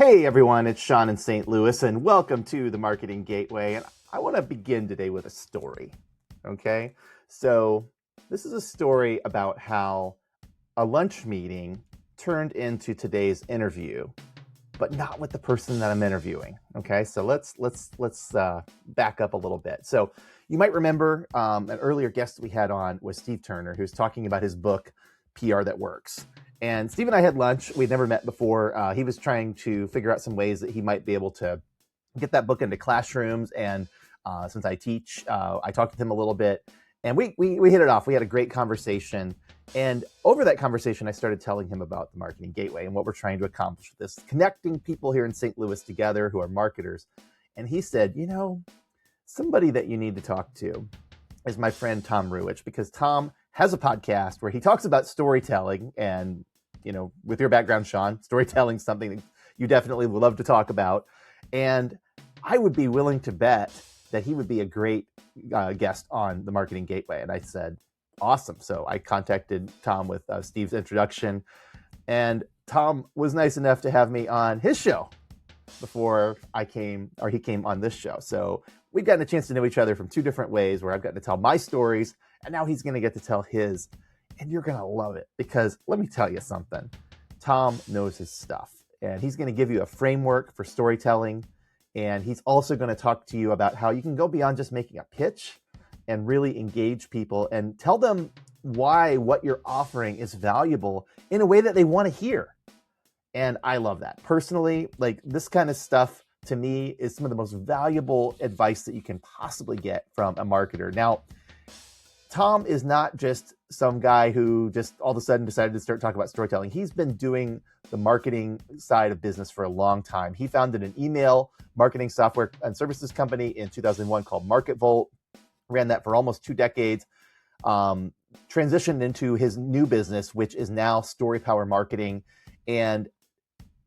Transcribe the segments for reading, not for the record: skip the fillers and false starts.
Hey everyone, it's Sean in St. Louis, and welcome to the Marketing Gateway. And I want to begin today with a story. Okay, so this is a story about how a lunch meeting turned into today's interview, but not with the person that I'm interviewing. Okay, so let's back up a little bit. So you might remember an earlier guest we had on was Steve Turner, who's talking about his book, PR That Works. And Steve and I had lunch. We'd never met before. He was trying to figure out some ways that he might be able to get that book into classrooms. And since I teach, I talked with him a little bit, and we hit it off. We had a great conversation. And over that conversation, I started telling him about the Marketing Gateway and what we're trying to accomplish with this, connecting people here in St. Louis together who are marketers. And he said, somebody that you need to talk to is my friend Tom Ruwitch, because Tom has a podcast where he talks about storytelling. And with your background, Sean, storytelling is something that you definitely would love to talk about. And I would be willing to bet that he would be a great guest on the Marketing Gateway. And I said, awesome. So I contacted Tom with Steve's introduction. And Tom was nice enough to have me on his show before he came on this show. So we've gotten a chance to know each other from two different ways, where I've gotten to tell my stories, and now he's going to get to tell his. And you're going to love it, because let me tell you something. Tom knows his stuff, and he's going to give you a framework for storytelling. And he's also going to talk to you about how you can go beyond just making a pitch and really engage people and tell them why what you're offering is valuable in a way that they want to hear. And I love that. Personally, like, this kind of stuff to me is some of the most valuable advice that you can possibly get from a marketer. Now, Tom is not just some guy who just all of a sudden decided to start talking about storytelling. He's been doing the marketing side of business for a long time. He founded an email marketing software and services company in 2001 called MarketVolt, ran that for almost 2 decades, transitioned into his new business, which is now Story Power Marketing. And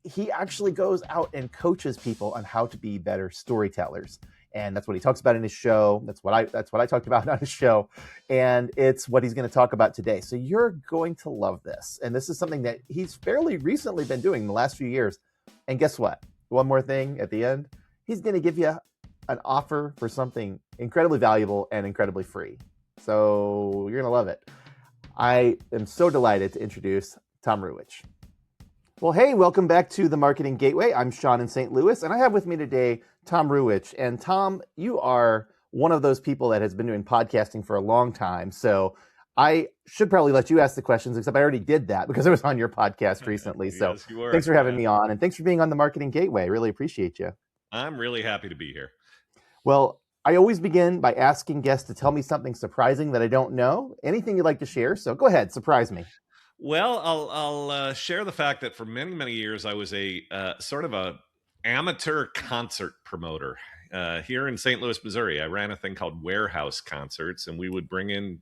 he actually goes out and coaches people on how to be better storytellers. And that's what he talks about in his show. That's what I talked about on his show. And it's what he's going to talk about today. So you're going to love this. And this is something that he's fairly recently been doing in the last few years. And guess what? One more thing at the end. He's going to give you an offer for something incredibly valuable and incredibly free. So you're going to love it. I am so delighted to introduce Tom Ruwitch. Well, hey, welcome back to the Marketing Gateway. I'm Sean in St. Louis, and I have with me today Tom Ruwitch. And Tom, you are one of those people that has been doing podcasting for a long time. So I should probably let you ask the questions, except I already did that because I was on your podcast recently. So Yes, you were. Thanks for having me on, and thanks for being on the Marketing Gateway. I really appreciate you. I'm really happy to be here. Well, I always begin by asking guests to tell me something surprising that I don't know. Anything you'd like to share? So go ahead, surprise me. Well, I'll share the fact that for many, many years I was a sort of a amateur concert promoter here in St. Louis, Missouri. I ran a thing called Warehouse Concerts, and we would bring in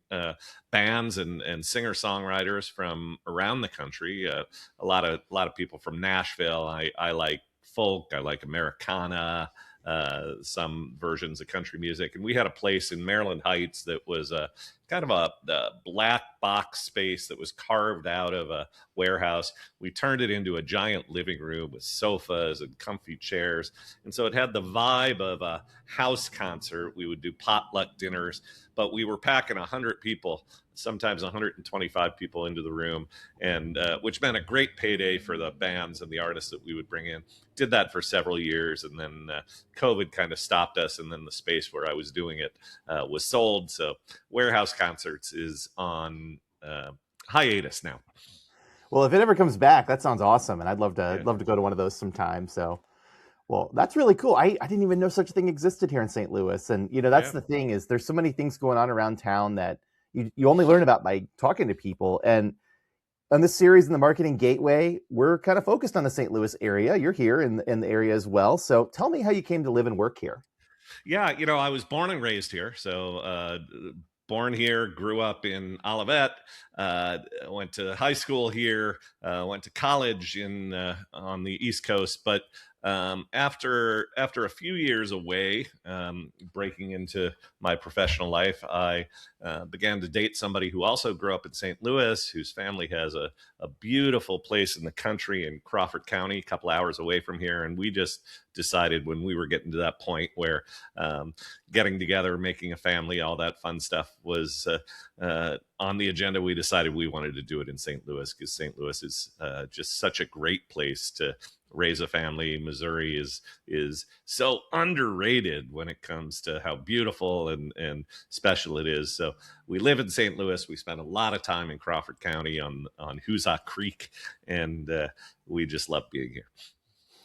bands and singer-songwriters from around the country. A lot of people from Nashville. I like folk. I like Americana. Some versions of country music. And we had a place in Maryland Heights that was kind of a black box space that was carved out of a warehouse. We turned it into a giant living room with sofas and comfy chairs. And so it had the vibe of a house concert. We would do potluck dinners, but we were packing 100 people, sometimes 125 people into the room, and which meant a great payday for the bands and the artists that we would bring in. Did that for several years, and then COVID kind of stopped us, and then the space where I was doing it was sold. So Warehouse Concerts is on hiatus now. Well, if it ever comes back, that sounds awesome, and I'd love to go to one of those sometime. So, well, that's really cool. I didn't even know such a thing existed here in St. Louis, and that's the thing, is there's so many things going on around town that you only learn about by talking to people. And on this series in the Marketing Gateway, we're kind of focused on the St. Louis area. You're here in the area as well. So tell me how you came to live and work here. Yeah, I was born and raised here. So born here, grew up in Olivet, went to high school here, went to college on the East Coast, but After a few years away, breaking into my professional life, I began to date somebody who also grew up in St. Louis, whose family has a beautiful place in the country in Crawford County, a couple hours away from here. And we just decided when we were getting to that point where getting together, making a family, all that fun stuff was on the agenda, we decided we wanted to do it in St. Louis, because St. Louis is just such a great place to raise a family. Missouri is so underrated when it comes to how beautiful and special it is. So we live in St. Louis. We spend a lot of time in Crawford County on Hoosick Creek, and we just love being here.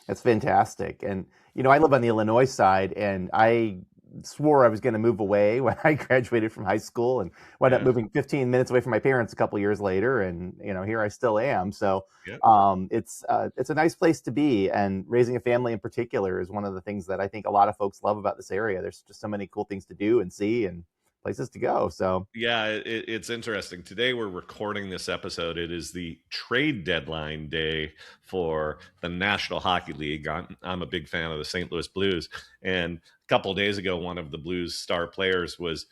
That's fantastic. And, I live on the Illinois side, and I swore I was going to move away when I graduated from high school, and wound up moving 15 minutes away from my parents a couple years later. And, here I still am. So it's a nice place to be. And raising a family in particular is one of the things that I think a lot of folks love about this area. There's just so many cool things to do and see and places to go. So yeah, it's interesting. Today we're recording this episode. It is the trade deadline day for the National Hockey League. I'm a big fan of the St. Louis Blues, and a couple of days ago, one of the Blues star players was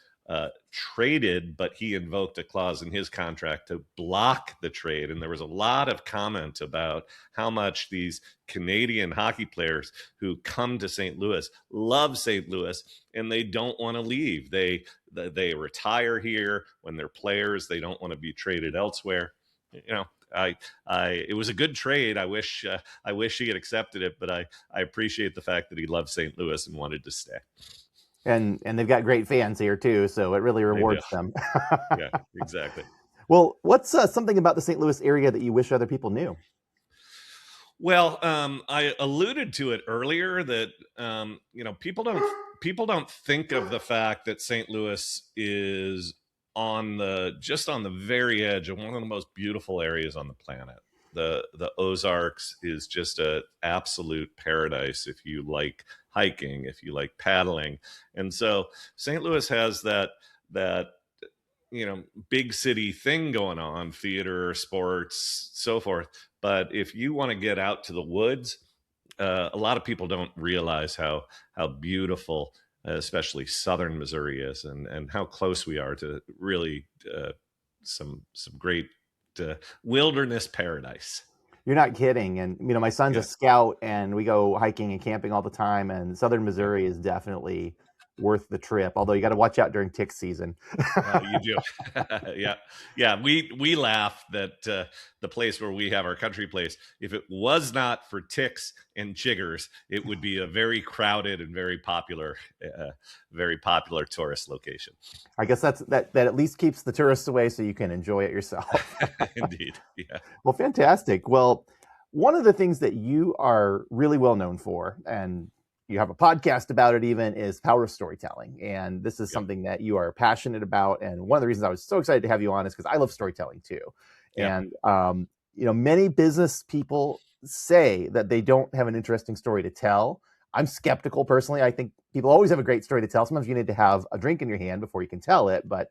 traded, but he invoked a clause in his contract to block the trade. And there was a lot of comment about how much these Canadian hockey players who come to St. Louis love St. Louis, and they don't want to leave. They retire here when they're players. They don't want to be traded elsewhere. It was a good trade. I wish he had accepted it, but I appreciate the fact that he loved St. Louis and wanted to stay. And they've got great fans here too, so it really rewards them. Yeah, exactly. Well, what's something about the St. Louis area that you wish other people knew? Well, I alluded to it earlier that people don't think of the fact that St. Louis is on the very edge of one of the most beautiful areas on the planet. The Ozarks is just an absolute paradise if you like hiking, if you like paddling. And so St. Louis has that big city thing going on, theater, sports, so forth. But if you want to get out to the woods, a lot of people don't realize how beautiful, especially southern Missouri is, and how close we are to really some great wilderness paradise. You're not kidding. And, my son's a scout, and we go hiking and camping all the time. And southern Missouri is definitely worth the trip, although you got to watch out during tick season. You do. Yeah. We laugh that the place where we have our country place, if it was not for ticks and chiggers, it would be a very crowded and very popular tourist location. I guess that at least keeps the tourists away so you can enjoy it yourself. Indeed. Yeah. Well, fantastic. Well, one of the things that you are really well known for, and you have a podcast about it even, is power of storytelling. And this is something that you are passionate about. And one of the reasons I was so excited to have you on is because I love storytelling too. And, many business people say that they don't have an interesting story to tell. I'm skeptical personally. I think people always have a great story to tell. Sometimes you need to have a drink in your hand before you can tell it. But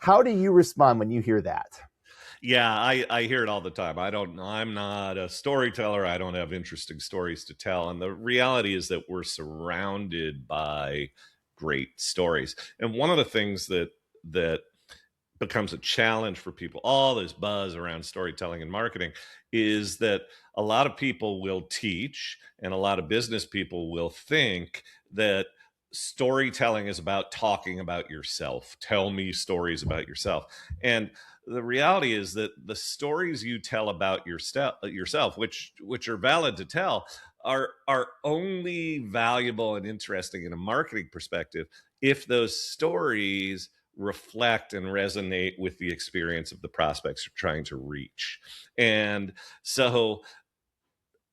how do you respond when you hear that? Yeah, I hear it all the time. I'm not a storyteller. I don't have interesting stories to tell. And the reality is that we're surrounded by great stories. And one of the things that becomes a challenge for people, all this buzz around storytelling and marketing, is that a lot of people will teach and a lot of business people will think that storytelling is about talking about yourself. Tell me stories about yourself. And the reality is that the stories you tell about yourself, which are valid to tell, are only valuable and interesting in a marketing perspective if those stories reflect and resonate with the experience of the prospects you're trying to reach. And so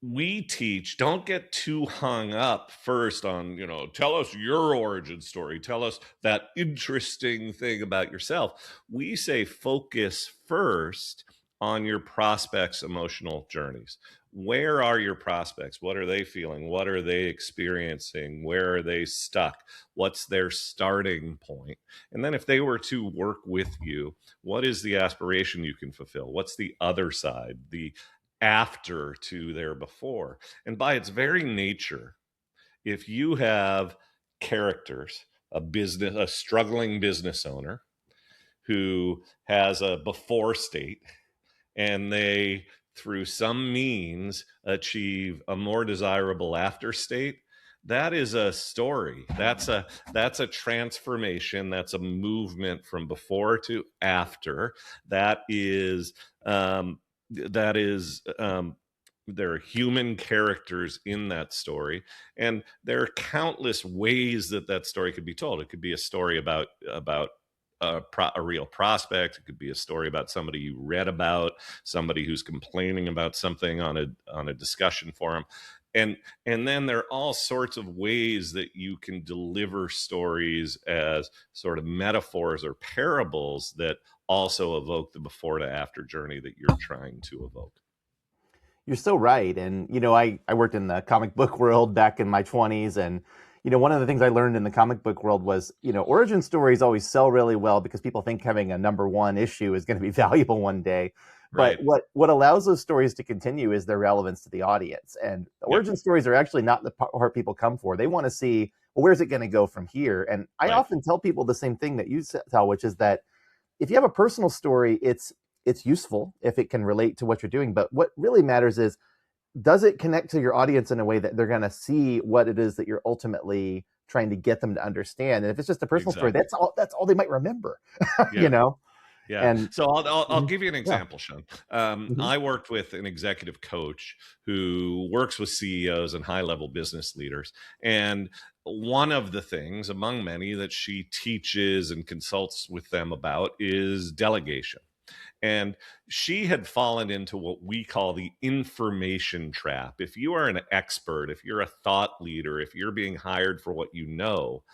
we teach, don't get too hung up first on, tell us your origin story, tell us that interesting thing about yourself. We say focus first on your prospects' emotional journeys. Where are your prospects? What are they feeling? What are they experiencing? Where are they stuck? What's their starting point? And then if they were to work with you, what is the aspiration you can fulfill? What's the other side? The after to their before. And by its very nature, if you have characters, a struggling business owner who has a before state, and they, through some means, achieve a more desirable after state, that is a story. That's a transformation. That's a movement from before to after. That is that is there are human characters in that story, and there are countless ways that that story could be told. It could be a story about a real prospect. It could be a story about somebody you read about, somebody who's complaining about something on a discussion forum, and then there are all sorts of ways that you can deliver stories as sort of metaphors or parables that also evoke the before to after journey that you're trying to evoke. You're so right. And, I worked in the comic book world back in my 20s. And, one of the things I learned in the comic book world was, origin stories always sell really well because people think having a number one issue is going to be valuable one day. But Right. what allows those stories to continue is their relevance to the audience. And the Yep. origin stories are actually not the part people come for. They want to see, well, where's it going to go from here? And I Right. often tell people the same thing that you tell, which is that if you have a personal story, it's useful if it can relate to what you're doing. But what really matters is, does it connect to your audience in a way that they're going to see what it is that you're ultimately trying to get them to understand? And if it's just a personal story, Exactly. that's all they might remember, Yeah. Yeah. And So I'll mhm, give you an yeah. example, Sean. Mhm. I worked with an executive coach who works with CEOs and high level business leaders. And one of the things, among many, that she teaches and consults with them about is delegation. And she had fallen into what we call the information trap. If you are an expert, if you're a thought leader, if you're being hired for what you know,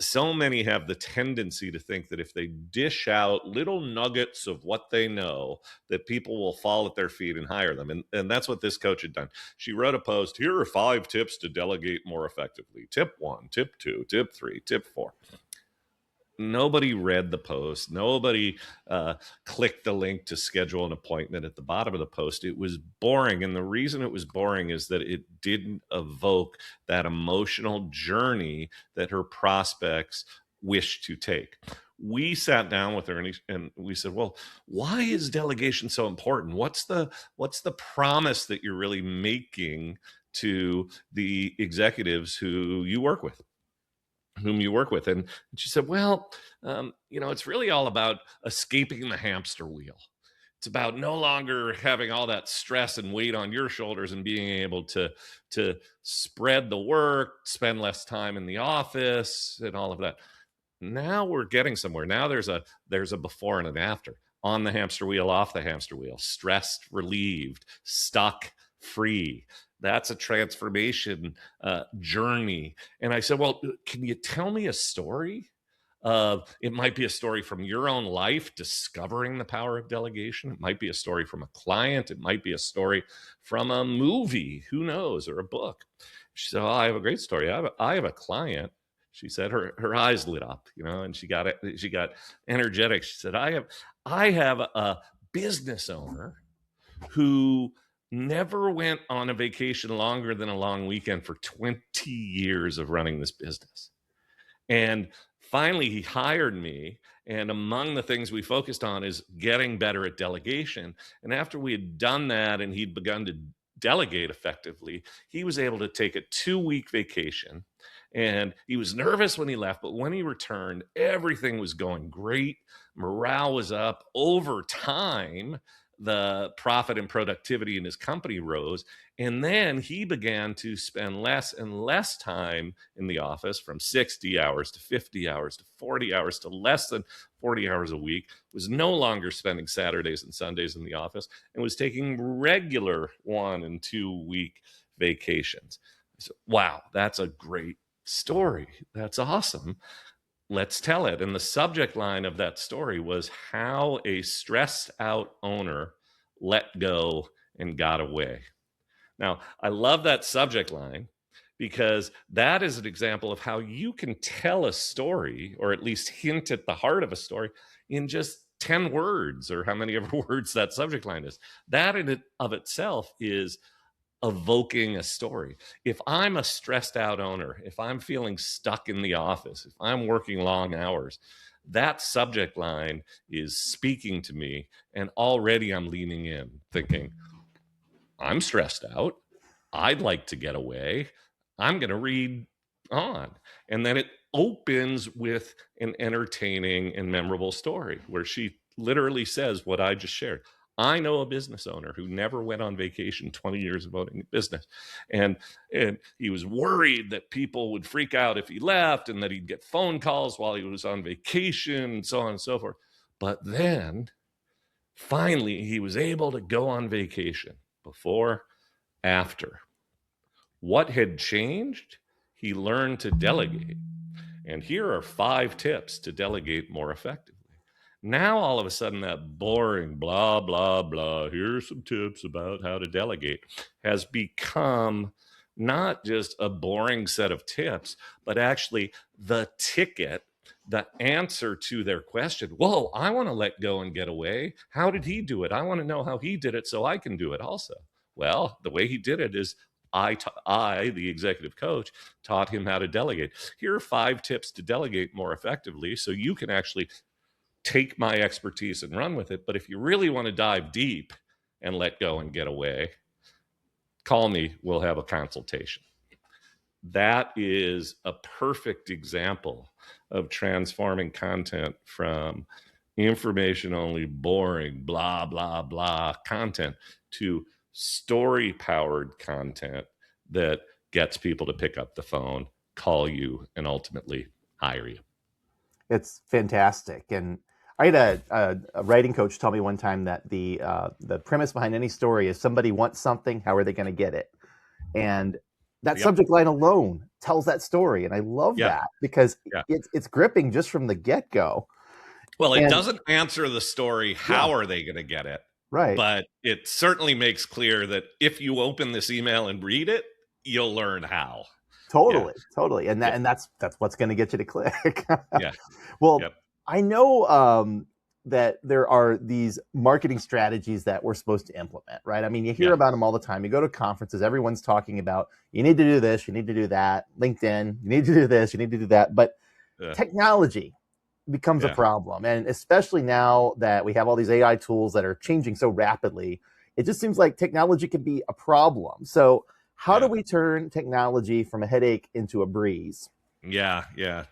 so many have the tendency to think that if they dish out little nuggets of what they know, that people will fall at their feet and hire them. And that's what this coach had done. She wrote a post: here are 5 tips to delegate more effectively. Tip 1, tip 2, tip 3, tip 4. Nobody read the post. Nobody clicked the link to schedule an appointment at the bottom of the post. It was boring. And the reason it was boring is that it didn't evoke that emotional journey that her prospects wish to take. We sat down with her and we said, well, why is delegation so important? What's the promise that you're really making to the executives whom you work with? And she said, well, it's really all about escaping the hamster wheel. It's about no longer having all that stress and weight on your shoulders and being able to spread the work, spend less time in the office, and all of that. Now we're getting somewhere. Now there's a before and an after. On the hamster wheel, off the hamster wheel, stressed, relieved, stuck, free. That's a transformation journey. And I said, well, can you tell me a story? It might be a story from your own life, discovering the power of delegation. It might be a story from a client. It might be a story from a movie, who knows, or a book. She said, oh, I have a great story. I have a client. She said, her eyes lit up, and she got energetic. She said, I have a business owner who never went on a vacation longer than a long weekend for 20 years of running this business. And finally, he hired me. And among the things we focused on is getting better at delegation. And after we had done that and he'd begun to delegate effectively, he was able to take a 2-week vacation. And he was nervous when he left, but when he returned, everything was going great. Morale was up. Over time, the profit and productivity in his company rose. And then he began to spend less and less time in the office, from 60 hours to 50 hours to 40 hours to less than 40 hours a week, was no longer spending Saturdays and Sundays in the office, and was taking regular 1 and 2 week vacations. I said, wow, that's a great story. That's awesome. Let's tell it. And the subject line of that story was how a stressed out owner let go and got away. Now, I love that subject line because that is an example of how you can tell a story, or at least hint at the heart of a story, in just 10 words or how many ever words that subject line is. That in it of itself is evoking a story. If I'm a stressed out owner, if I'm feeling stuck in the office, if I'm working long hours, that subject line is speaking to me. And already I'm leaning in, thinking, I'm stressed out. I'd like to get away. I'm going to read on. And then it opens with an entertaining and memorable story where she literally says what I just shared. I know a business owner who never went on vacation 20 years of owning a business. And he was worried that people would freak out if he left and that he'd get phone calls while he was on vacation and so on and so forth. But then finally, he was able to go on vacation. Before, after. What had changed? He learned to delegate. And here are 5 tips to delegate more effectively. Now, all of a sudden, that boring blah, blah, blah, here's some tips about how to delegate has become not just a boring set of tips, but actually the ticket, the answer to their question. Whoa, I want to let go and get away. How did he do it? I want to know how he did it so I can do it also. Well, the way he did it is I, the executive coach, taught him how to delegate. Here are 5 tips to delegate more effectively so you can actually take my expertise and run with it. But if you really want to dive deep and let go and get away, call me. We'll have a consultation. That is a perfect example of transforming content from information only, boring, blah, blah, blah content to story powered content that gets people to pick up the phone, call you, and ultimately hire you. It's fantastic. And I had a writing coach tell me one time that the premise behind any story is somebody wants something, how are they going to get it? And that subject line alone tells that story. And I love that because it's gripping just from the get-go. Well, it doesn't answer the story, how are they going to get it? Right. But it certainly makes clear that if you open this email and read it, you'll learn how. Totally. And that's what's going to get you to click. Yeah. Well, I know that there are these marketing strategies that we're supposed to implement, right? I mean, you hear about them all the time. You go to conferences, everyone's talking about, you need to do this, you need to do that. LinkedIn, you need to do this, you need to do that. But technology becomes a problem. And especially now that we have all these AI tools that are changing so rapidly, it just seems like technology can be a problem. So how do we turn technology from a headache into a breeze? Yeah.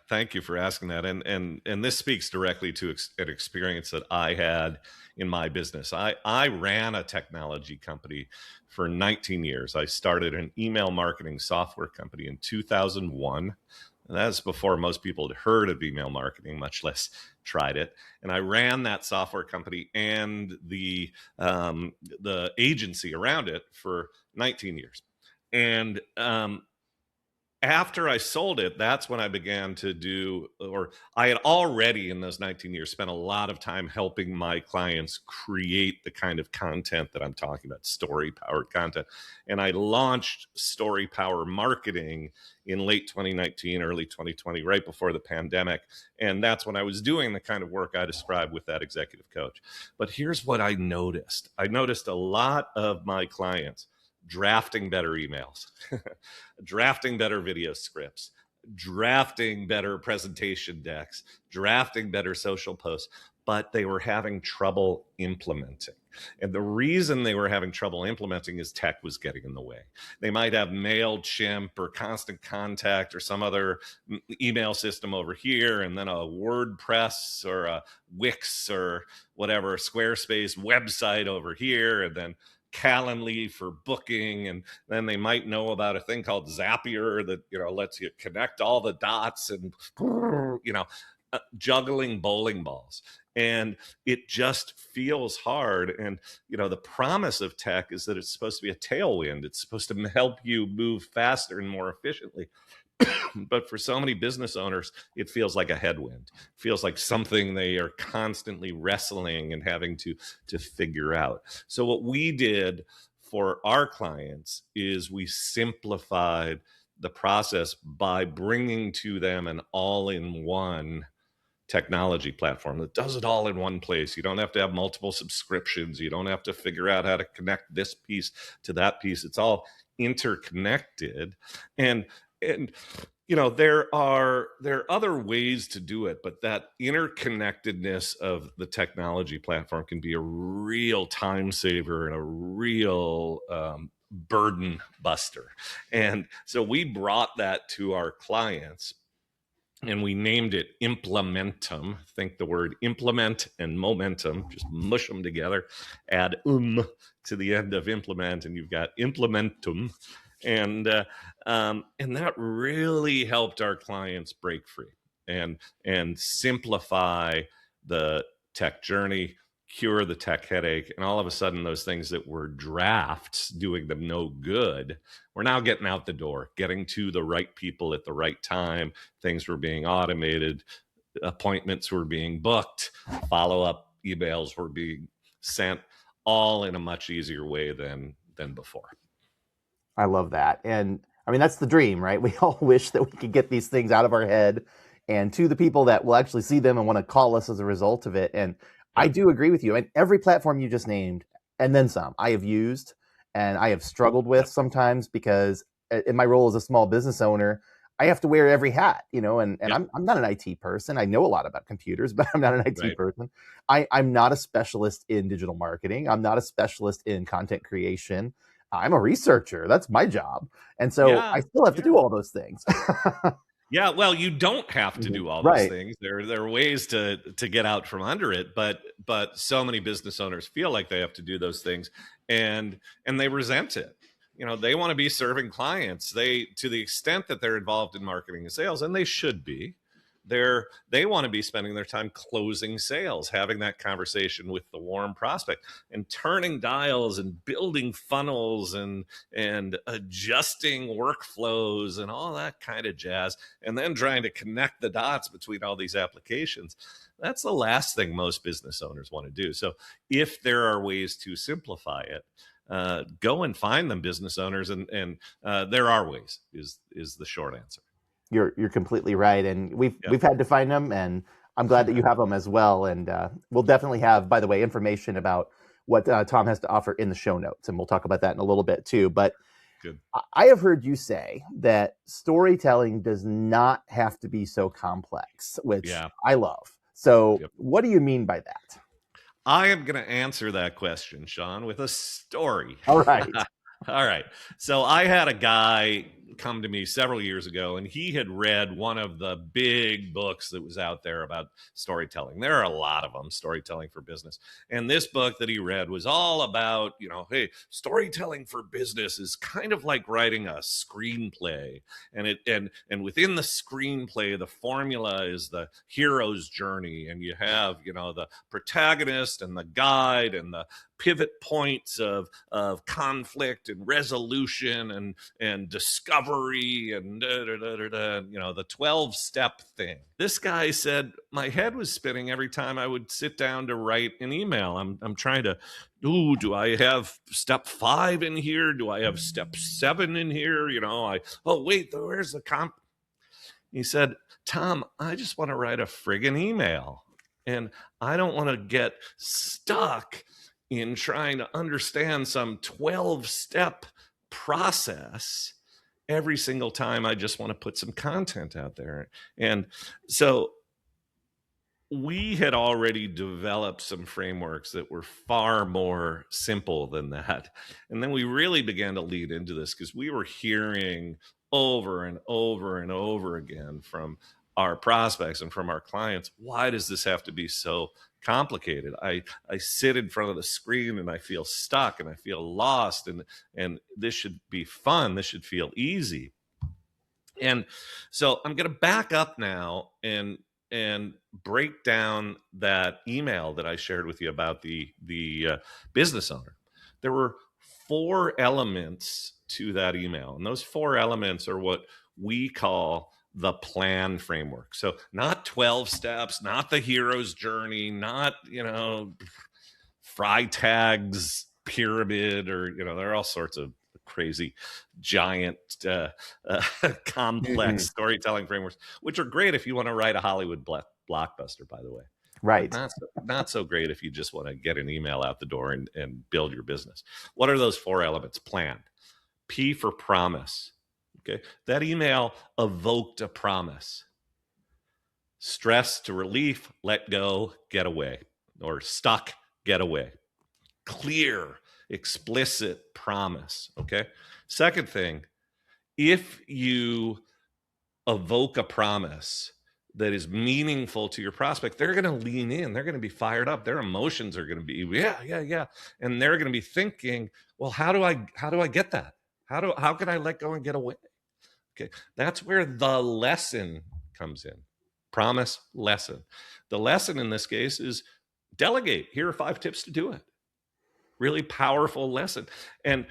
Thank you for asking that. And this speaks directly to an experience that I had in my business. I ran a technology company for 19 years. I started an email marketing software company in 2001. And that's before most people had heard of email marketing, much less tried it. And I ran that software company and the agency around it for 19 years. And after I sold it, that's when I began to do, or I had already in those 19 years spent a lot of time helping my clients create the kind of content that I'm talking about, story powered content. And I launched Story Power Marketing in late 2019, early 2020, right before the pandemic. And that's when I was doing the kind of work I described with that executive coach. But here's what I noticed. I noticed a lot of my clients drafting better emails, drafting better video scripts, drafting better presentation decks, drafting better social posts, but they were having trouble implementing. And the reason they were having trouble implementing is tech was getting in the way. They might have MailChimp or Constant Contact or some other email system over here, and then a WordPress or a Wix or whatever, Squarespace website over here, and then Calendly for booking, and then they might know about a thing called Zapier that lets you connect all the dots and juggling bowling balls. And it just feels hard. And the promise of tech is that it's supposed to be a tailwind. It's supposed to help you move faster and more efficiently. But for so many business owners, it feels like a headwind. It feels like something they are constantly wrestling and having to figure out. So what we did for our clients is we simplified the process by bringing to them an all-in-one technology platform that does it all in one place. You don't have to have multiple subscriptions. You don't have to figure out how to connect this piece to that piece. It's all interconnected. And there are other ways to do it, but that interconnectedness of the technology platform can be a real time saver and a real burden buster. And so we brought that to our clients, and we named it Implementum. Think the word implement and momentum, just mush them together, add to the end of implement, and you've got Implementum. And that really helped our clients break free and simplify the tech journey, cure the tech headache. And all of a sudden, those things that were drafts doing them no good, we're now getting out the door, getting to the right people at the right time. Things were being automated, appointments were being booked, follow-up emails were being sent, all in a much easier way than before. I love that. And I mean, that's the dream, right? We all wish that we could get these things out of our head and to the people that will actually see them and want to call us as a result of it. And I do agree with you. And every platform you just named, and then some, I have used and I have struggled with sometimes, because in my role as a small business owner, I have to wear every hat, and I'm not an IT person. I know a lot about computers, but I'm not an IT person. I'm not a specialist in digital marketing. I'm not a specialist in content creation. I'm a researcher. That's my job. And so I still have to do all those things. Yeah, well, you don't have to do all those things. There are ways to get out from under it, but so many business owners feel like they have to do those things, and they resent it. They want to be serving clients. To the extent that they're involved in marketing and sales, and they should be, they want to be spending their time closing sales, having that conversation with the warm prospect, and turning dials and building funnels and adjusting workflows and all that kind of jazz, and then trying to connect the dots between all these applications. That's the last thing most business owners want to do. So if there are ways to simplify it, go and find them, business owners, and there are ways is the short answer. You're completely right, and we've had to find them, and I'm glad that you have them as well. And we'll definitely have, by the way, information about what Tom has to offer in the show notes, and we'll talk about that in a little bit too. But good. I have heard you say that storytelling does not have to be so complex, which I love. So what do you mean by that? I am going to answer that question, Sean, with a story. All right. All right. So I had a guy come to me several years ago, and he had read one of the big books that was out there about storytelling. There are a lot of them, Storytelling for Business. And this book that he read was all about, hey, storytelling for business is kind of like writing a screenplay. And within the screenplay, the formula is the hero's journey. And you have, the protagonist and the guide and the pivot points of conflict and resolution and discovery and the 12-step thing. This guy said my head was spinning every time I would sit down to write an email. I'm trying to, do I have step 5 in here? Do I have step 7 in here? Wait, where's the He said, Tom, I just want to write a friggin' email, and I don't want to get stuck in trying to understand some 12-step process every single time. I just want to put some content out there. And so we had already developed some frameworks that were far more simple than that. And then we really began to lead into this because we were hearing over and over and over again from our prospects and from our clients, why does this have to be so complicated? I sit in front of the screen and I feel stuck and I feel lost, and this should be fun. This should feel easy. And so I'm going to back up now and break down that email that I shared with you about the business owner. There were 4 elements to that email, and those 4 elements are what we call the plan framework. So not 12 steps, not the hero's journey, not, Freytag's pyramid, or, there are all sorts of crazy, giant, complex storytelling frameworks, which are great if you want to write a Hollywood Blockbuster, by the way. But Right. not so great if you just want to get an email out the door and build your business. What are those 4 elements? Plan. P for promise. Okay. That email evoked a promise. Stress to relief, let go, get away. Or stuck, get away. Clear, explicit promise. Okay. Second thing, if you evoke a promise that is meaningful to your prospect, they're going to lean in. They're going to be fired up. Their emotions are going to be, yeah. And they're going to be thinking, well, how do I get that? How can I let go and get away? Okay. That's where the lesson comes in. Promise, lesson. The lesson in this case is delegate. Here are 5 tips to do it. Really powerful lesson, and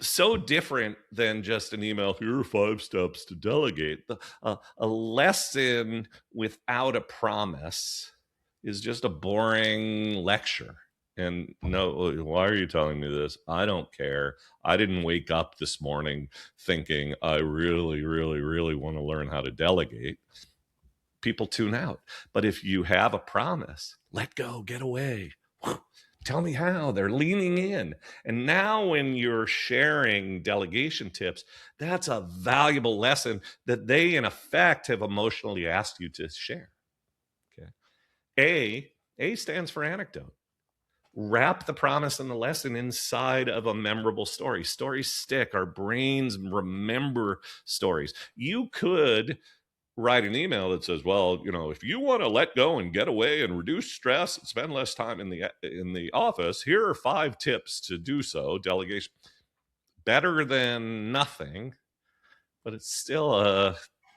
so different than just an email. Here are 5 steps to delegate. A lesson without a promise is just a boring lecture. And no, why are you telling me this? I don't care. I didn't wake up this morning thinking I really, really, really want to learn how to delegate. People tune out. But if you have a promise, let go, get away. Tell me how. They're leaning in. And now when you're sharing delegation tips, that's a valuable lesson that they, in effect, have emotionally asked you to share. Okay. A stands for anecdote. Wrap the promise and the lesson inside of a memorable story. Stories stick. Our brains remember stories. You could write an email that says, well, if you want to let go and get away and reduce stress and spend less time in the office, here are 5 tips to do so. Delegation. Better than nothing, but it's still a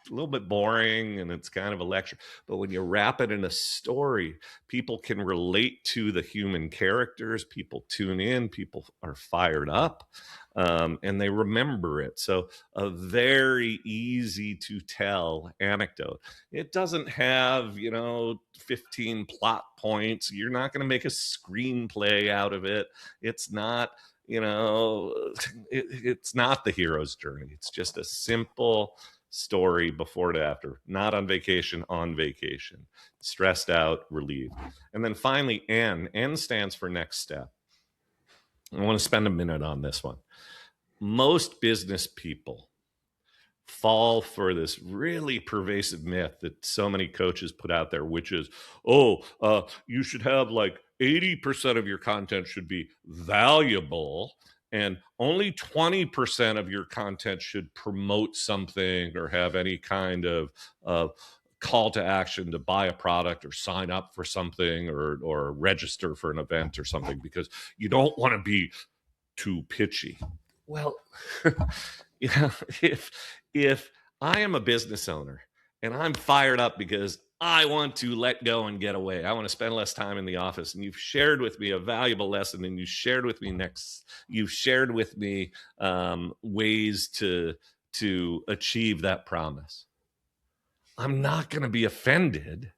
little bit boring and it's kind of a lecture. But when you wrap it in a story, people can relate to the human characters. People tune in. People are fired up, and they remember it. So a very easy to tell anecdote. It doesn't have 15 plot points. You're not going to make a screenplay out of it. It's not it's not the hero's journey. It's just a simple story before and after. Not on vacation, on vacation. Stressed out, relieved. And then finally, N. N stands for next step. I want to spend a minute on this one. Most business people fall for this really pervasive myth that so many coaches put out there, which is, you should have like 80% of your content should be valuable and only 20% of your content should promote something or have any kind of call to action to buy a product or sign up for something or register for an event or something, because you don't want to be too pitchy. Well, if I am a business owner and I'm fired up because I want to let go and get away, I want to spend less time in the office, and you've shared with me a valuable lesson, and you've shared with me ways to achieve that promise, I'm not going to be offended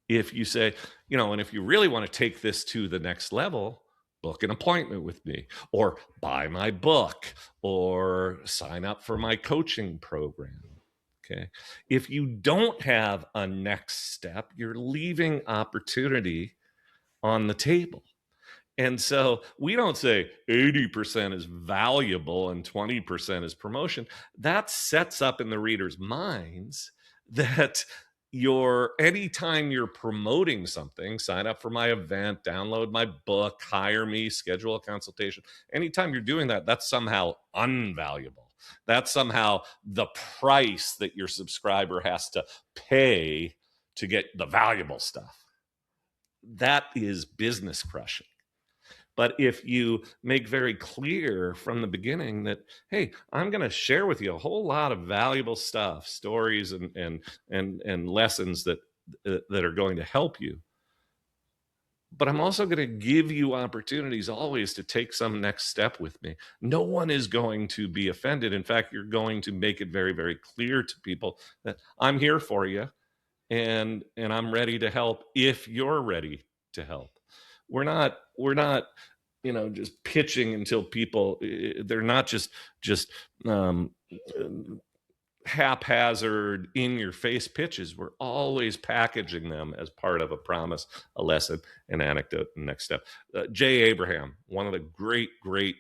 if you say, and if you really want to take this to the next level, book an appointment with me, or buy my book, or sign up for my coaching program. Okay. If you don't have a next step, you're leaving opportunity on the table. And so we don't say 80% is valuable and 20% is promotion. That sets up in the reader's minds that anytime you're promoting something, sign up for my event, download my book, hire me, schedule a consultation. Anytime you're doing that, that's somehow unvaluable. That's somehow the price that your subscriber has to pay to get the valuable stuff. That is business crushing. But if you make very clear from the beginning that, hey, I'm going to share with you a whole lot of valuable stuff, stories and lessons that are going to help you, but I'm also going to give you opportunities always to take some next step with me. No one is going to be offended. In fact, you're going to make it very, very clear to people that I'm here for you, and I'm ready to help if you're ready to help. We're not just pitching until people, they're not just haphazard, in-your-face pitches. We're always packaging them as part of a promise, a lesson, an anecdote, and next step. Jay Abraham, one of the great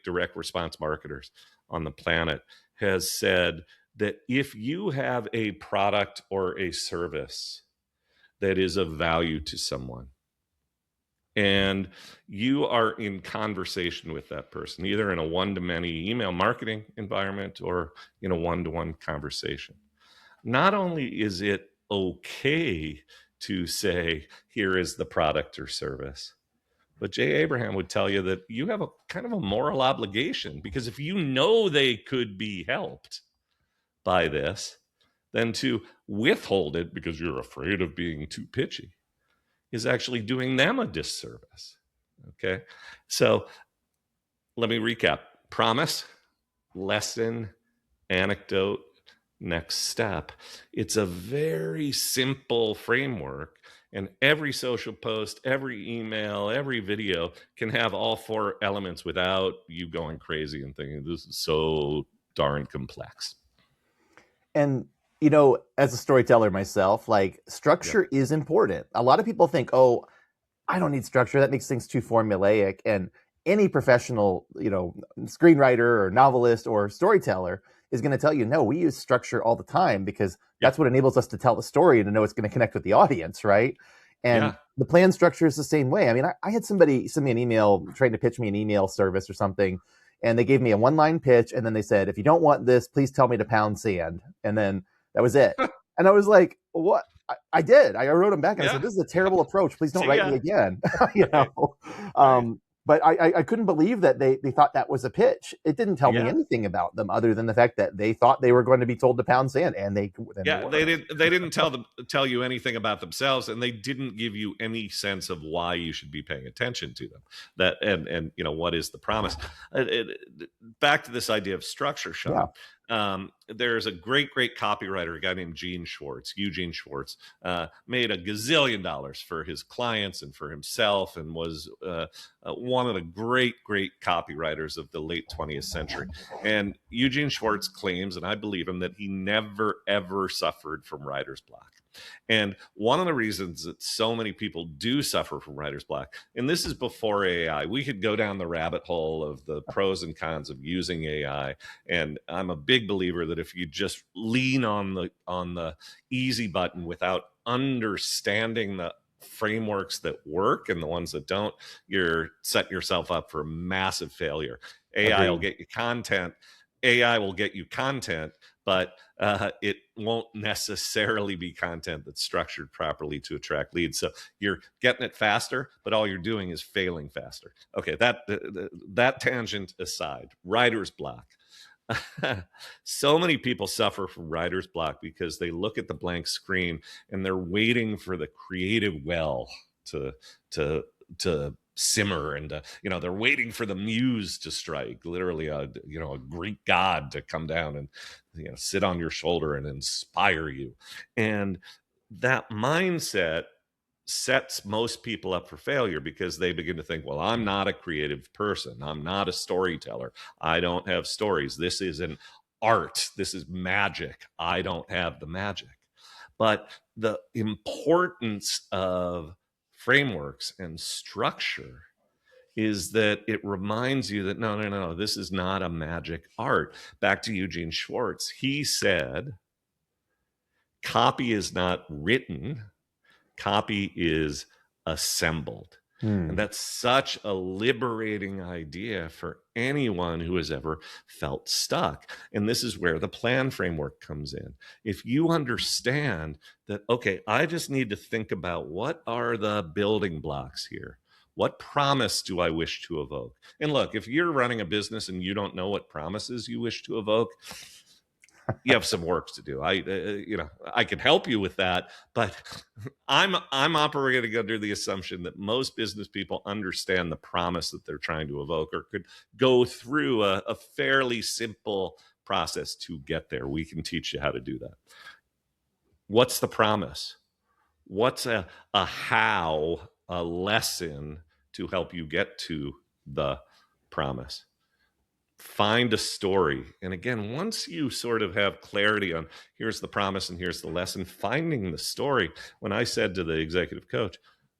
direct response marketers on the planet, has said that if you have a product or a service that is of value to someone, and you are in conversation with that person, either in a one-to-many email marketing environment or in a one-to-one conversation, not only is it okay to say, here is the product or service, but Jay Abraham would tell you that you have a kind of a moral obligation, because if you know they could be helped by this, then to withhold it because you're afraid of being too pitchy is actually doing them a disservice. Okay. So let me recap: promise, lesson, anecdote, next step. It's a very simple framework, and every social post, every email, every video can have all four elements without you going crazy and thinking this is so darn complex. And you know, as a storyteller myself, like, structure is important. A lot of people think, oh, I don't need structure. That makes things too formulaic. And any professional, you know, screenwriter or novelist or storyteller is going to tell you, no, we use structure all the time because that's what enables us to tell the story and to know it's going to connect with the audience, right? And the plan structure is the same way. I mean, I had somebody send me an email trying to pitch me an email service or something, and they gave me a one-line pitch, and then they said, if you don't want this, please tell me to pound sand. And then that was it. And I was like, what? I did. I wrote him back and I said, this is a terrible approach. Please don't write me again. You know? But I couldn't believe that they thought that was a pitch. It didn't tell me anything about them other than the fact that they thought they were going to be told to pound sand, and they didn't tell you anything about themselves, and they didn't give you any sense of why you should be paying attention to them. That and you know, what is the promise? Back to this idea of structure, Sean. There's a great copywriter, a guy named Eugene Schwartz, made a gazillion dollars for his clients and for himself, and was one of the great copywriters of the late 20th century. And Eugene Schwartz claims, and I believe him, that he never ever suffered from writer's block. And one of the reasons that so many people do suffer from writer's block, and this is before AI, we could go down the rabbit hole of the pros and cons of using AI. And I'm a big believer that if you just lean on the easy button without understanding the frameworks that work and the ones that don't, you're setting yourself up for massive failure. AI will get you content. AI will get you content, but it won't necessarily be content that's structured properly to attract leads. So you're getting it faster, but all you're doing is failing faster. Okay, that tangent aside, writer's block. So many people suffer from writer's block because they look at the blank screen and they're waiting for the creative well to simmer, and they're waiting for the muse to strike, literally a Greek god to come down and sit on your shoulder and inspire you. And that mindset sets most people up for failure, because they begin to think, well, I'm not a creative person, I'm not a storyteller, I don't have stories, this is an art, this is magic, I don't have the magic. But the importance of frameworks and structure is that it reminds you that no, this is not a magic art. Back to Eugene Schwartz, he said, copy is not written, copy is assembled. And that's such a liberating idea for anyone who has ever felt stuck. And this is where the plan framework comes in. If you understand that, okay, I just need to think about what are the building blocks here. What promise do I wish to evoke? And look, if you're running a business and you don't know what promises you wish to evoke, you have some work to do. I can help you with that, but I'm operating under the assumption that most business people understand the promise that they're trying to evoke, or could go through a fairly simple process to get there. We can teach you how to do that. What's the promise? What's a how, a lesson to help you get to the promise? find a story. And again, once you sort of have clarity on here's the promise and here's the lesson, finding the story. When I said to the executive coach,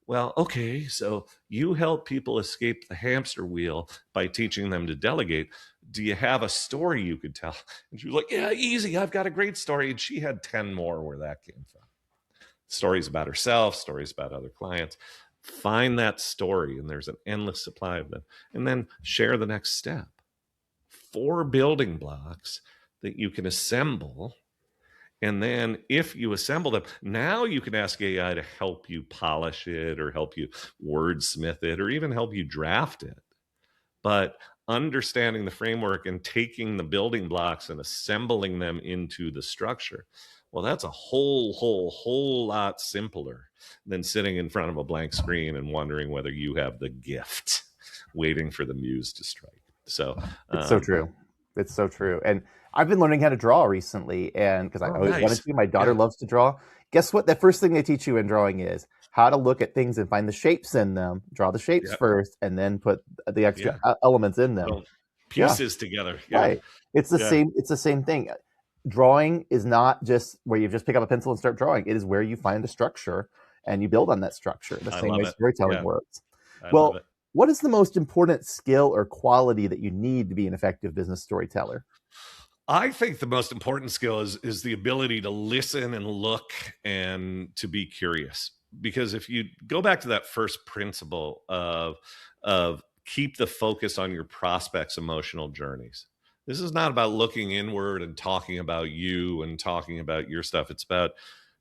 well, okay, so you help people escape the hamster wheel by teaching them to delegate. Do you have a story you could tell? And she was like, yeah, easy. I've got a great story. And she had 10 more where that came from. Stories about herself, stories about other clients. Find that story, and there's an endless supply of them. And then share the next step. 4 building blocks that you can assemble. And then if you assemble them, now you can ask AI to help you polish it or help you wordsmith it or even help you draft it. But understanding the framework and taking the building blocks and assembling them into the structure, well, that's a whole lot simpler than sitting in front of a blank screen and wondering whether you have the gift waiting for the muse to strike. So It's so true. It's so true. And I've been learning how to draw recently, and because I always wanted nice. to. My daughter Yeah. loves to draw. Guess what? The first thing they teach you in drawing is how to look at things and find the shapes in them. Draw the shapes Yeah. first, and then put the extra Yeah. elements in them. Well, Yeah, pieces together. Yeah. right. It's the Yeah. same. It's the same thing. Drawing is not just where you just pick up a pencil and start drawing. It is where you find a structure and you build on that structure. The I same love way it. storytelling Yeah. works. I love Well, it. what is the most important skill or quality that you need to be an effective business storyteller? I think the most important skill is the ability to listen and look and to be curious. Because if you go back to that first principle of keep the focus on your prospects' emotional journeys. This is not about looking inward and talking about you and talking about your stuff. It's about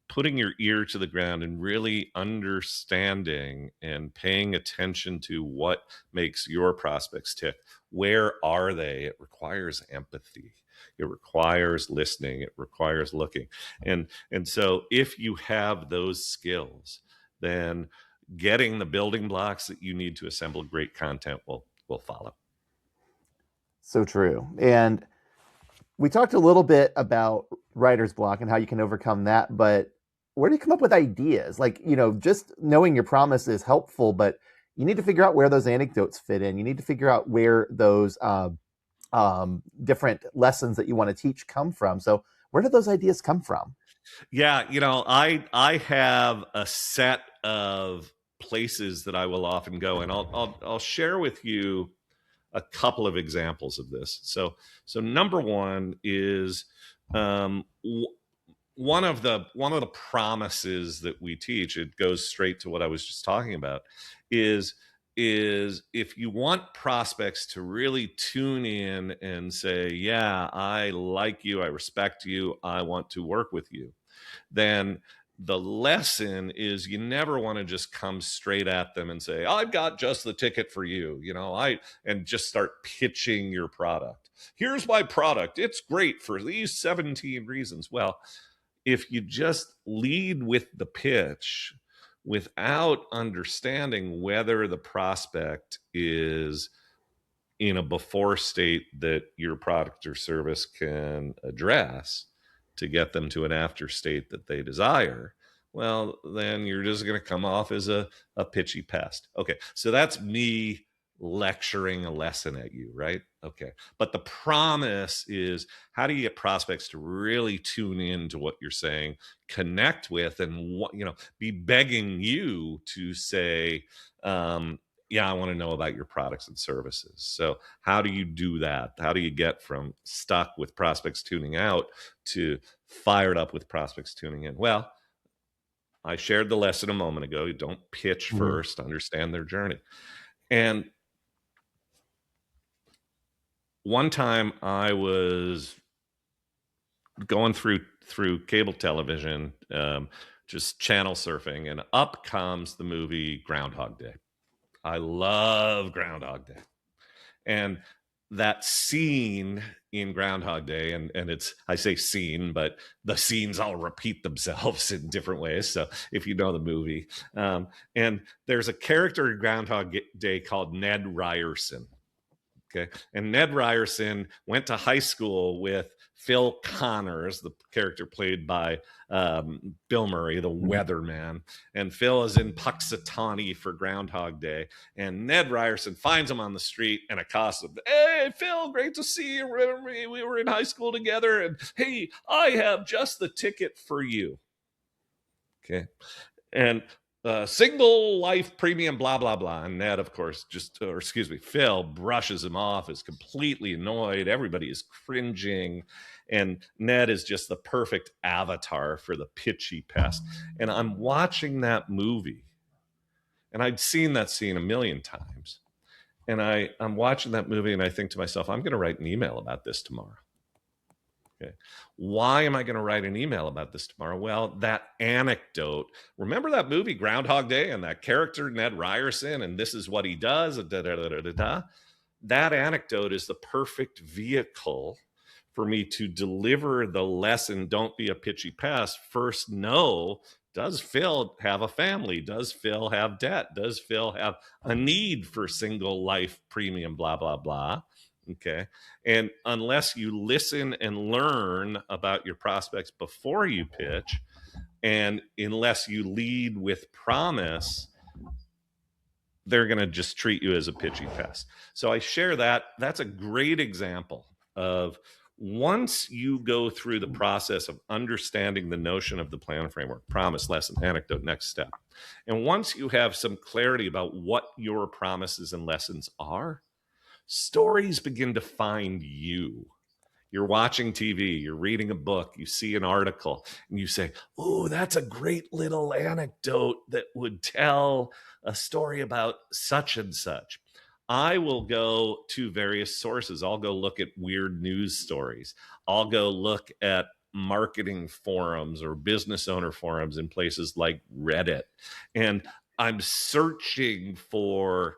putting your ear to the ground and really understanding and paying attention to what makes your prospects tick. Where are they? It requires empathy. It requires listening. It requires looking. And so if you have those skills, then getting the building blocks that you need to assemble great content will follow. So true. And we talked a little bit about writer's block and how you can overcome that, but where do you come up with ideas? Like, just knowing your promise is helpful, but you need to figure out where those anecdotes fit in. You need to figure out where those different lessons that you want to teach come from. So where do those ideas come from? Yeah, I have a set of places that I will often go, and I'll share with you a couple of examples of this. So number one is one of the promises that we teach. It goes straight to what I was just talking about. Is if you want prospects to really tune in and say, yeah, I like you, I respect you, I want to work with you, then the lesson is you never want to just come straight at them and say, I've got just the ticket for you, and just start pitching your product. Here's my product. It's great for these 17 reasons. Well, if you just lead with the pitch without understanding whether the prospect is in a before state that your product or service can address to get them to an after state that they desire, well, then you're just going to come off as a pitchy pest. Okay, so that's me lecturing a lesson at you, right? Okay, but the promise is, how do you get prospects to really tune in to what you're saying, connect with, and be begging you to say, yeah, I want to know about your products and services. So how do you do that? How do you get from stuck with prospects tuning out to fired up with prospects tuning in? Well, I shared the lesson a moment ago. You don't pitch Mhm. first, understand their journey. And one time I was going through cable television, just channel surfing, and up comes the movie Groundhog Day. I love Groundhog Day. And that scene in Groundhog Day, and I say scene, but the scenes all repeat themselves in different ways. So if you know the movie, and there's a character in Groundhog Day called Ned Ryerson. Okay. And Ned Ryerson went to high school with Phil Connors, the character played by Bill Murray, the weatherman. And Phil is in Puxatawny for Groundhog Day. And Ned Ryerson finds him on the street and accosts him. Hey, Phil, great to see you. Remember me? We were in high school together. And hey, I have just the ticket for you. Okay. And single life premium, blah, blah, blah. And Ned, of course, Phil brushes him off, is completely annoyed. Everybody is cringing. And Ned is just the perfect avatar for the pitchy pest. And I'm watching that movie, and I'd seen that scene a million times. And I'm watching that movie, and I think to myself, I'm going to write an email about this tomorrow. Okay. Why am I going to write an email about this tomorrow? Well, that anecdote. Remember that movie Groundhog Day and that character Ned Ryerson, and this is what he does. That anecdote is the perfect vehicle for me to deliver the lesson. Don't be a pitchy pest. First, know, does Phil have a family? Does Phil have debt? Does Phil have a need for single life premium? Blah, blah, blah. Okay. And unless you listen and learn about your prospects before you pitch, and unless you lead with promise, they're going to just treat you as a pitchy pest. So I share that. That's a great example of once you go through the process of understanding the notion of the plan framework, promise, lesson, anecdote, next step. And once you have some clarity about what your promises and lessons are, stories begin to find you. You're watching TV, you're reading a book, you see an article, and you say, oh, that's a great little anecdote that would tell a story about such and such. I will go to various sources. I'll go look at weird news stories. I'll go look at marketing forums or business owner forums in places like Reddit. And I'm searching for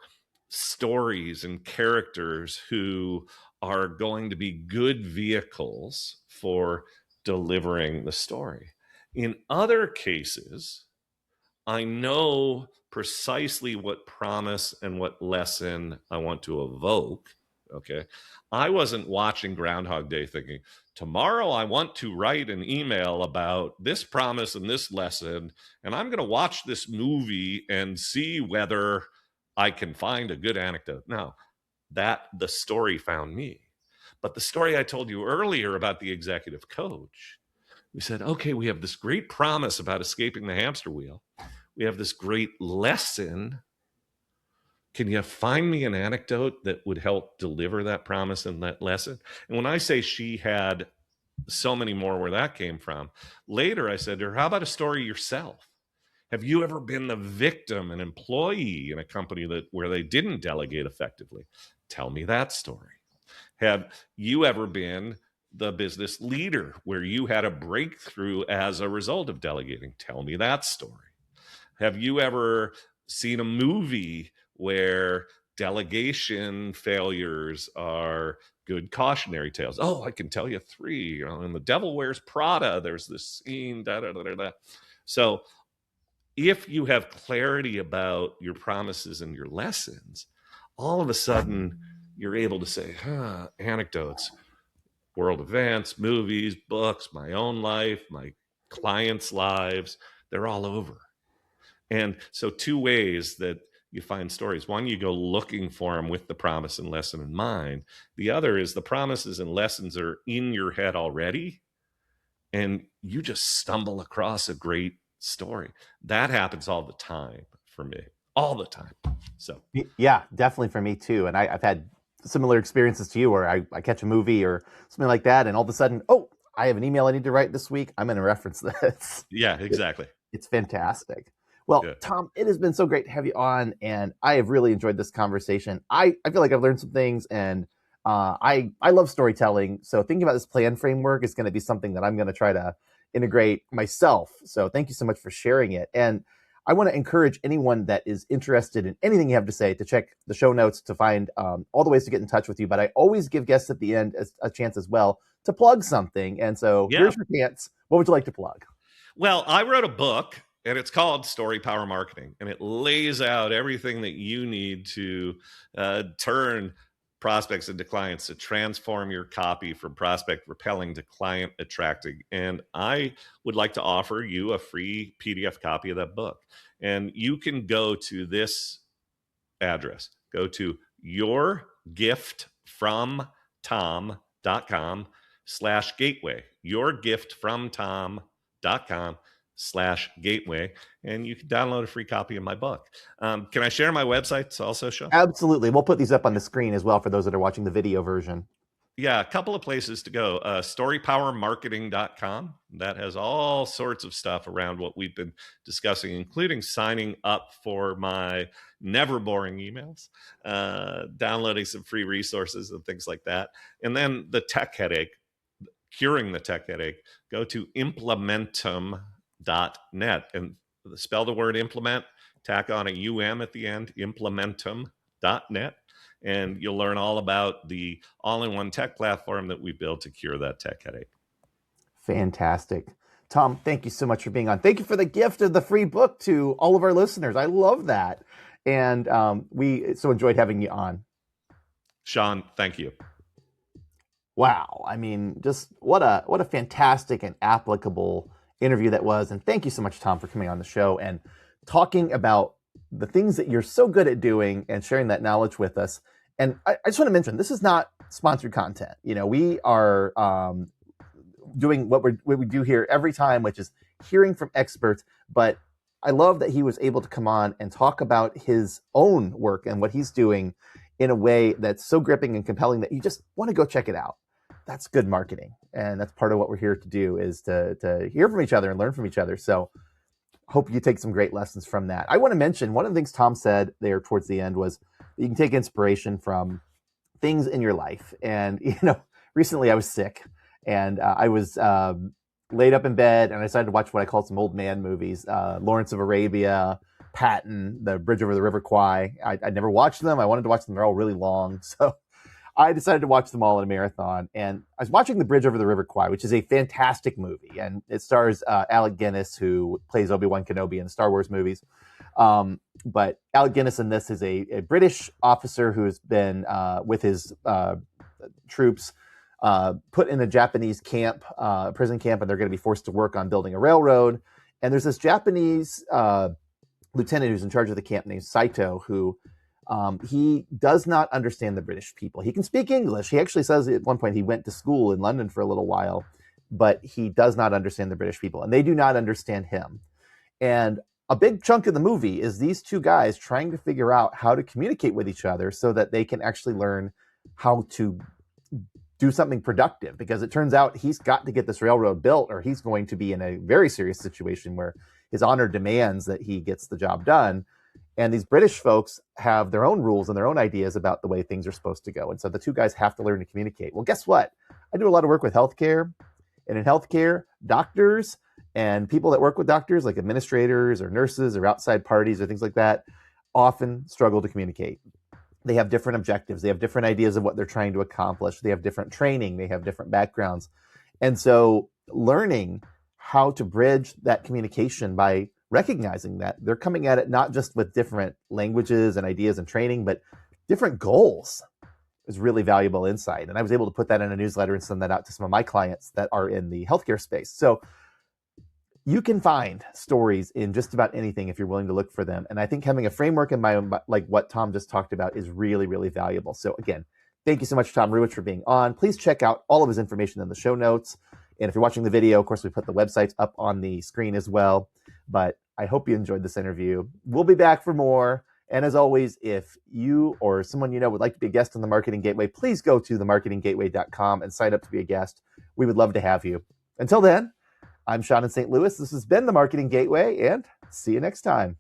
stories and characters who are going to be good vehicles for delivering the story. In other cases, I know precisely what promise and what lesson I want to evoke. Okay. I wasn't watching Groundhog Day thinking, tomorrow I want to write an email about this promise and this lesson, and I'm going to watch this movie and see whether I can find a good anecdote. No, that the story found me. But the story I told you earlier about the executive coach, we said, okay, we have this great promise about escaping the hamster wheel. We have this great lesson. Can you find me an anecdote that would help deliver that promise and that lesson? And when I say she had so many more where that came from, later I said to her, how about a story yourself? Have you ever been the victim, an employee in a company where they didn't delegate effectively? Tell me that story. Have you ever been the business leader where you had a breakthrough as a result of delegating? Tell me that story. Have you ever seen a movie where delegation failures are good cautionary tales? Oh, I can tell you 3. In The Devil Wears Prada, there's this scene, So if you have clarity about your promises and your lessons, all of a sudden you're able to say, anecdotes, world events, movies, books, my own life, my clients' lives, they're all over. And so 2 ways that you find stories. One, you go looking for them with the promise and lesson in mind. The other is the promises and lessons are in your head already, and you just stumble across a great story. That happens all the time for me, all the time. So yeah, definitely for me too. And I've had similar experiences to you where I catch a movie or something like that, and all of a sudden, oh, I have an email I need to write this week. I'm going to reference this. Yeah, exactly. It's fantastic. Well, Good. Tom, it has been so great to have you on, and I have really enjoyed this conversation. I feel like I've learned some things, and I love storytelling. So thinking about this plan framework is going to be something that I'm going to try to integrate myself. So thank you so much for sharing it. And I want to encourage anyone that is interested in anything you have to say to check the show notes to find all the ways to get in touch with you. But I always give guests at the end a chance as well to plug something. And so here's your chance. What would you like to plug? Well, I wrote a book, and it's called Story Power Marketing, and it lays out everything that you need to turn prospects into clients to transform your copy from prospect repelling to client attracting. And I would like to offer you a free PDF copy of that book. And you can go to this address. Go to yourgiftfromtom.com/gateway. yourgiftfromtom.com/gateway. And you can download a free copy of my book. Can I share my websites also, Sean? Absolutely. We'll put these up on the screen as well for those that are watching the video version. Yeah, a couple of places to go. Storypowermarketing.com. That has all sorts of stuff around what we've been discussing, including signing up for my never boring emails, downloading some free resources and things like that. And then the tech headache, curing the tech headache, go to implementum.net and spell the word implement, tack on a UM at the end, implementum.net. And you'll learn all about the all-in-one tech platform that we built to cure that tech headache. Fantastic. Tom, thank you so much for being on. Thank you for the gift of the free book to all of our listeners. I love that. And we so enjoyed having you on. Sean, thank you. Wow. I mean, just what a fantastic and applicable interview that was. And thank you so much, Tom, for coming on the show and talking about the things that you're so good at doing and sharing that knowledge with us. And I just want to mention, this is not sponsored content. You know, we are doing what we do here every time, which is hearing from experts. But I love that he was able to come on and talk about his own work and what he's doing in a way that's so gripping and compelling that you just want to go check it out. That's good marketing. And that's part of what we're here to do, is to hear from each other and learn from each other. So hope you take some great lessons from that. I want to mention one of the things Tom said there towards the end was that you can take inspiration from things in your life. And, you know, recently I was sick and I was laid up in bed and I decided to watch what I call some old man movies, Lawrence of Arabia, Patton, The Bridge Over the River Kwai. I'd never watched them. I wanted to watch them. They're all really long. So I decided to watch them all in a marathon. And I was watching The Bridge Over the River Kwai, which is a fantastic movie. And it stars Alec Guinness, who plays Obi-Wan Kenobi in the Star Wars movies. But Alec Guinness in this is a British officer who's been with his troops put in a Japanese camp, prison camp, and they're going to be forced to work on building a railroad. And there's this Japanese lieutenant who's in charge of the camp named Saito, who he does not understand the British people. He can speak English. He actually says at one point he went to school in London for a little while, but he does not understand the British people, and they do not understand him. And a big chunk of the movie is these two guys trying to figure out how to communicate with each other so that they can actually learn how to do something productive, because it turns out he's got to get this railroad built or he's going to be in a very serious situation where his honor demands that he gets the job done. And these British folks have their own rules and their own ideas about the way things are supposed to go. And so the two guys have to learn to communicate. Well, guess what? I do a lot of work with healthcare. And in healthcare, doctors and people that work with doctors, like administrators or nurses or outside parties or things like that, often struggle to communicate. They have different objectives. They have different ideas of what they're trying to accomplish. They have different training. They have different backgrounds. And so learning how to bridge that communication by recognizing that they're coming at it not just with different languages and ideas and training, but different goals is really valuable insight. And I was able to put that in a newsletter and send that out to some of my clients that are in the healthcare space. So you can find stories in just about anything if you're willing to look for them. And I think having a framework in my own, like what Tom just talked about, is really, really valuable. So again, thank you so much, Tom Ruwitch, for being on. Please check out all of his information in the show notes. And if you're watching the video, of course, we put the websites up on the screen as well. But I hope you enjoyed this interview. We'll be back for more. And as always, if you or someone you know would like to be a guest on the Marketing Gateway, please go to themarketinggateway.com and sign up to be a guest. We would love to have you. Until then, I'm Sean in St. Louis. This has been the Marketing Gateway, and see you next time.